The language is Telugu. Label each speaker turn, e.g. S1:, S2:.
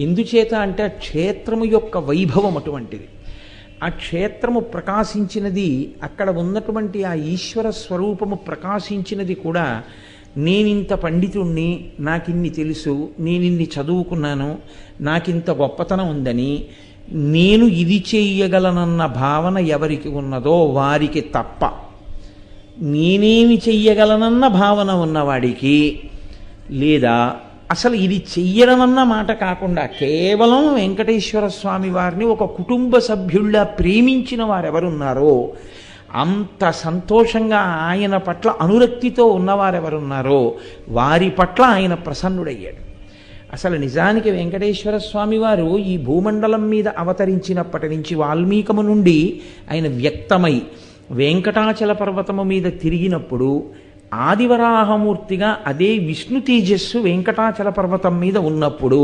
S1: ఎందుచేత అంటే ఆ క్షేత్రము యొక్క వైభవం అటువంటిది. ఆ క్షేత్రము ప్రకాశించినది, అక్కడ ఉన్నటువంటి ఆ ఈశ్వర స్వరూపము ప్రకాశించినది కూడా నేనింత పండితుణ్ణి, నాకిన్ని తెలుసు, నేనిన్ని చదువుకున్నాను, నాకింత గొప్పతనం ఉందని, నేను ఇది చెయ్యగలనన్న భావన ఎవరికి ఉన్నదో వారికి తప్ప, నేనేమి చెయ్యగలనన్న భావన ఉన్నవాడికి, లేదా అసలు ఇది చెయ్యడమన్న మాట కాకుండా కేవలం వెంకటేశ్వర స్వామి వారిని ఒక కుటుంబ సభ్యుల్లా ప్రేమించిన వారెవరున్నారో, అంత సంతోషంగా ఆయన పట్ల అనురక్తితో ఉన్నవారెవరున్నారో వారి పట్ల ఆయన ప్రసన్నుడయ్యాడు. అసలు నిజానికి వెంకటేశ్వర స్వామి వారు ఈ భూమండలం మీద అవతరించినప్పటి నుంచి వాల్మీకము నుండి ఆయన వ్యక్తమై వెంకటాచల పర్వతము మీద తిరిగినప్పుడు ఆదివరాహమూర్తిగా అదే విష్ణు తేజస్సు వెంకటాచల పర్వతం మీద ఉన్నప్పుడు